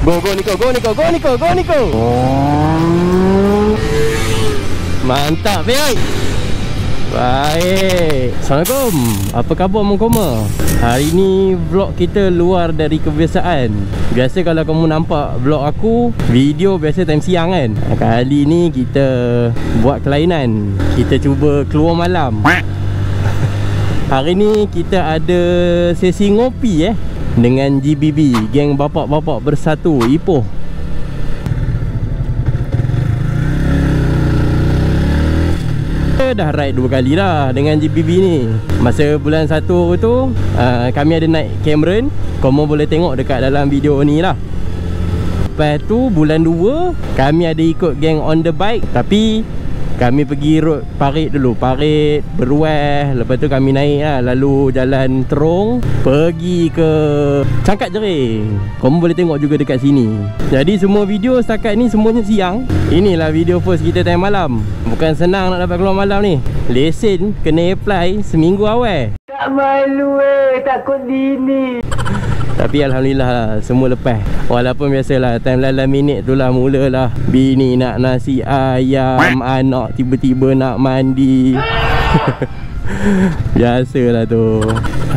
Go Niko, go Niko, go Niko, go Niko. Mantap, baik. Baik. Assalamualaikum. Apa khabar Mongkoma? Hari ni vlog kita luar dari kebiasaan. Biasa kalau kamu nampak vlog aku, video biasa time siang kan. Kali ni kita buat kelainan. Kita cuba keluar malam. Hari ni kita ada sesi ngopi dengan GBB, geng bapak-bapak bersatu Ipoh. Dah ride 2 kali dah dengan GBB ni. Masa bulan 1 tu kami ada naik Cameron. Kamu boleh tengok dekat dalam video ni lah. Lepas tu bulan 2 kami ada ikut geng on the bike. Tapi kami pergi road Parit dulu, Parit, Berueh. Lepas tu kami naik lah, lalu jalan Terong pergi ke Cangkat Jering. Kamu boleh tengok juga dekat sini. Jadi semua video setakat ni semuanya siang. Inilah video first kita time malam. Bukan senang nak dapat keluar malam ni. Lesen kena apply seminggu awal. Tak malu takut dini. Tapi Alhamdulillah lah, semua lepas. Walaupun biasalah time lalan minit tu lah mulalah bini nak nasi ayam, anak tiba-tiba nak mandi. Biasalah tu.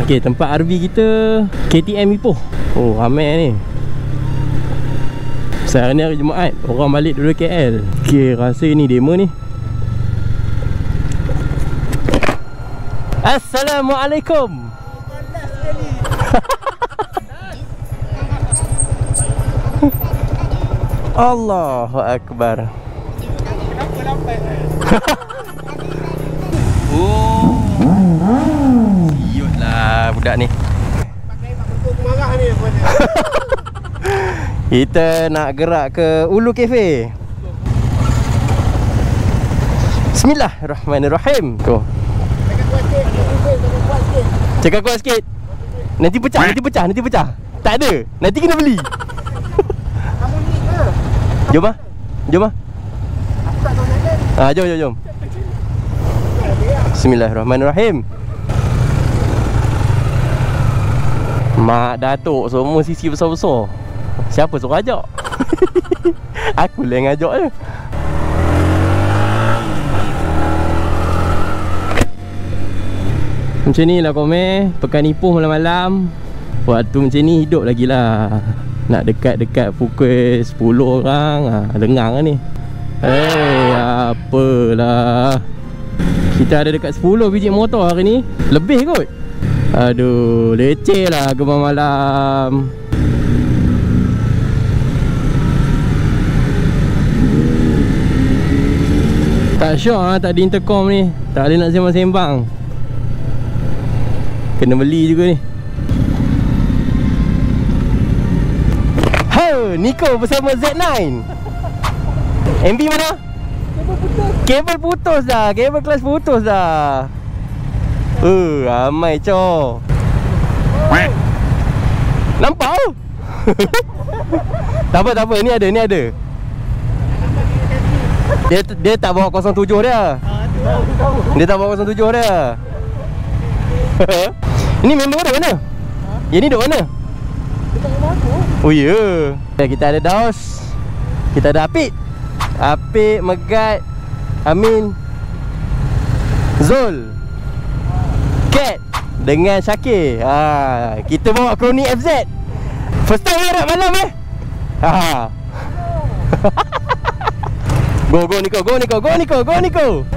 Okey, tempat RV kita KTM Ipoh. Oh, ramai ni. Sekarang ni hari Jumaat, orang balik dulu KL. Okey, rasa ni demo ni. Assalamualaikum. Allahu Akbar. Oh, siut lah budak ni. Pakai mak kutuk marah ni. Kita nak gerak ke Ulu Cafe. Bismillahirrahmanirrahim. Tu. Cakap kuat sikit. Nanti pecah, nanti pecah, nanti pecah. Tak ada. Nanti kena beli. Jom ah. Jom ah. Jom. Bismillahirrahmanirrahim. Mak datuk semua sisi besar-besar. Siapa suruh ajak? Aku lah yang ajak je. Macam ni lah komen. Pekan Ipoh malam-malam. Waktu macam ni hidup lagi lah. Nak dekat-dekat pukul 10 orang. Lengang lah ni. Apalah. Kita ada dekat 10 biji motor hari ni. Lebih kot. Aduh, leceh lah gemar malam. Tak syok lah, tak ada intercom ni. Tak boleh nak sembang-sembang. Kena beli juga ni. Niko bersama Z9. MB mana? Kabel putus dah. Kabel kelas putus dah. Ramai cow. Nampak? Tak apa. Ni ada. Dia tak bawa 07 dia. Dia tak bawa 07 dia. Ini member dia mana? Yang ni duduk mana? Oh ya yeah. Kita ada Daos. Kita ada Apik, Megat, Amin, Zul, Cat dengan Syakir. Kita bawa Kroni FZ. First time nak malam Go Niko.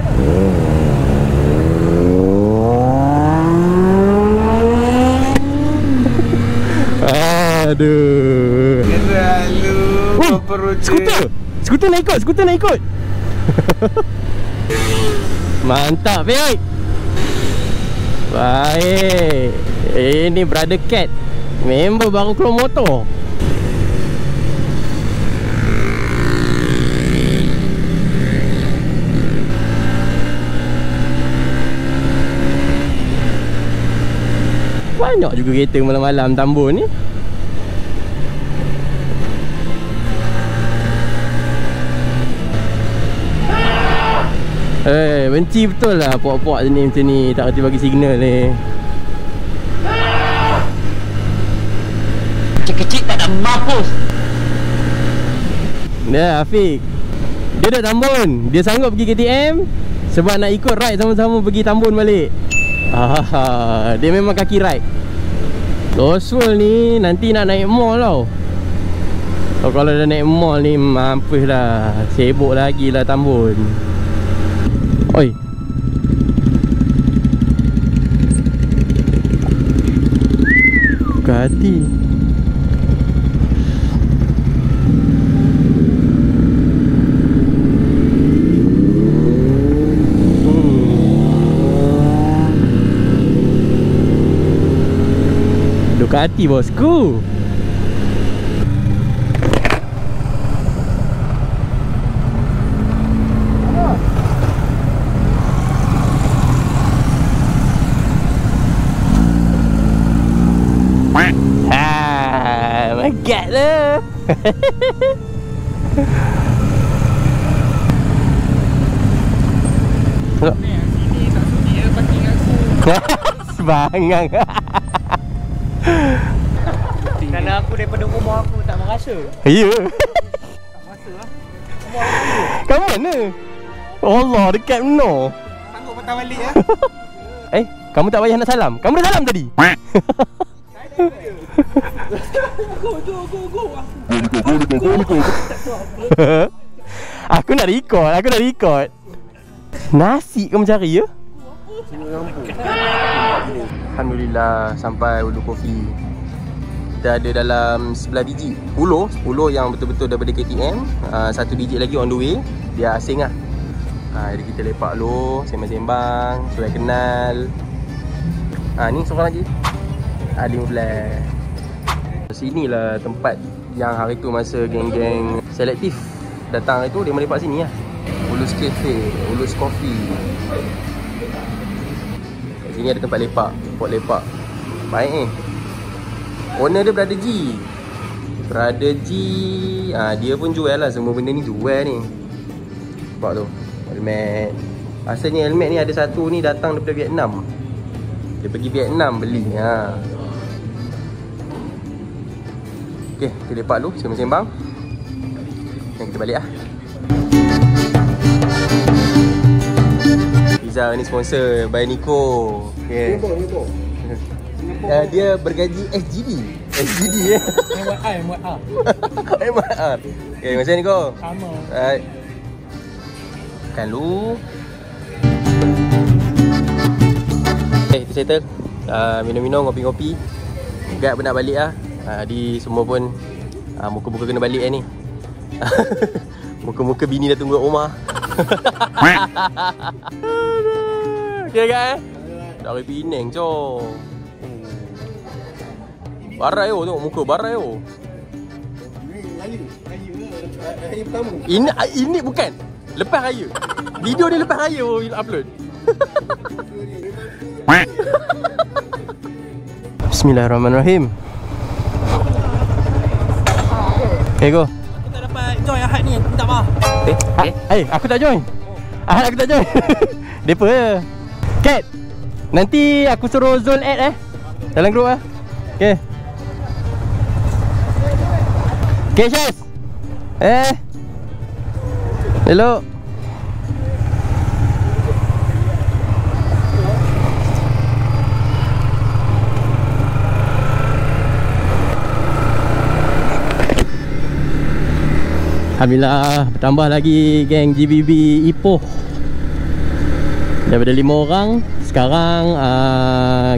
Aduh. Skuter nak ikut. Mantap, baik. Ini Brother Cat. Member baru keluar motor. Banyak juga kereta malam-malam Tambun ni. Benci betul lah puak-puak sini macam ni. Tak kerti bagi signal ni. Kecil-kecil tak ada mampus. Dia Afiq. Dia dah Tambun. Dia sanggup pergi KTM sebab nak ikut ride sama-sama pergi Tambun balik. Dia memang kaki ride. Losul ni nanti nak naik mall tau. Kalau dah naik mall ni mampus lah. Sibuk lagi lah Tambun. Oi. Buka hati. Buka hati bosku. Megat lah. Sini tak sudi dia parking aku. Sebangang. Kalau aku daripada rumah aku tak merasa. Ya. Tak merasa lah. Kat mana? Allah, dekat mana? Sanggup patah balik ya. Kamu tak payah nak salam. Kamu dah salam tadi. Go. Aku nak record. Nasi kamu cari ya? Alhamdulillah sampai Ulu Coffee. Kita ada dalam 11 biji. 10 yang betul-betul daripada KTM. Satu biji lagi on the way. Dia asing lah. Jadi kita lepak dulu, sembang-sembang, supaya kenal. Ni seorang lagi. 15. Sinilah tempat yang hari tu masa geng-geng selektif datang itu, dia melepak sini lah. Ulus Cafe, Ulus Coffee. Sini ada tempat lepak, spot lepak. Baik ni. Owner dia Brother G. Dia pun jual lah, semua benda ni jual ni. Nampak tu, helmet. Asalnya helmet ni ada satu ni datang daripada Vietnam. Dia pergi Vietnam beli. Okay, kita lepak dulu, sembang-sembang. Dan kita balik lah. Pizza ni sponsor by Nico. Okay. Dia bergaji SGD ya. MYR. Okay, macam ni Nico. Sama. Makan dulu. Okay, kita settle. Minum-minum, ngopi-ngopi. Agak nak balik lah. Di semua pun muka-muka kena balik ni. Muka-muka bini dah tunggu kat rumah. Okay kan? Dari Penang co. Barai yo, tengok muka barai yo. Ini bukan lepas raya. Video ni lepas raya upload. Bismillahirrahmanirrahim. Okay, go. Aku tak dapat join Ahad ni, minta maaf. Aku tak join. Ahad aku tak join. Depa je. Kat, nanti aku suruh Zul add dalam grup Okay. Okay, Syaz. Hello. Alhamdulillah bertambah lagi geng GBB Ipoh. Daripada 5 orang sekarang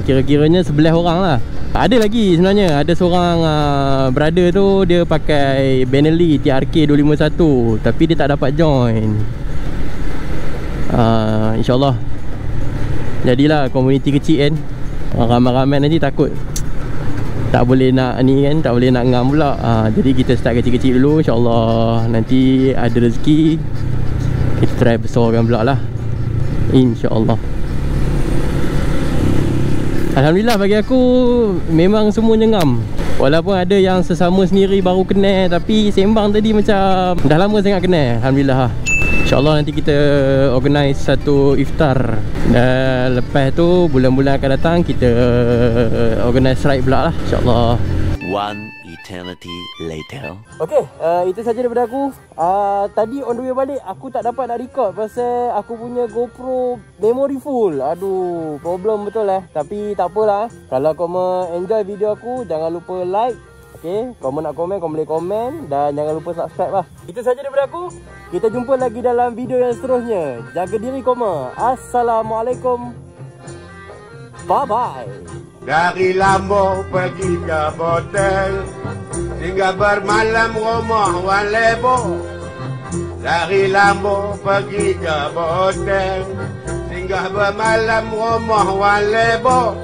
kira-kiranya 11 orang lah. Ada lagi sebenarnya. Ada seorang brother tu, dia pakai Benelli TRK 251 tapi dia tak dapat join. InsyaAllah jadilah komuniti kecil kan. Ramai-ramai nanti takut tak boleh nak ni kan, tak boleh nak ngam pula. Jadi kita start kecil-kecil dulu. InsyaAllah nanti ada rezeki kita try besarkan pula lah, InsyaAllah. Alhamdulillah bagi aku memang semuanya ngam. Walaupun ada yang sesama sendiri baru kenal, tapi sembang tadi macam dah lama sangat kenal. Alhamdulillah. InsyaAllah nanti kita organize satu iftar. Dan lepas tu bulan-bulan akan datang kita organize ride pula lah, InsyaAllah. One eternity later. Okay, itu saja daripada aku. Tadi on the way balik aku tak dapat nak record pasal aku punya GoPro memory full. Aduh, problem betul Tapi tak apalah. Kalau korang enjoy video aku, jangan lupa like. Okay, korang nak komen, korang boleh komen. Dan jangan lupa subscribe lah. Itu saja daripada aku. Kita jumpa lagi dalam video yang seterusnya. Jaga diri korang. Assalamualaikum. Bye-bye. Dari Lambo pergi ke Botel, hingga bermalam rumah Wan Lebo. Dari Lambo pergi ke Botel, hingga bermalam rumah Wan Lebo.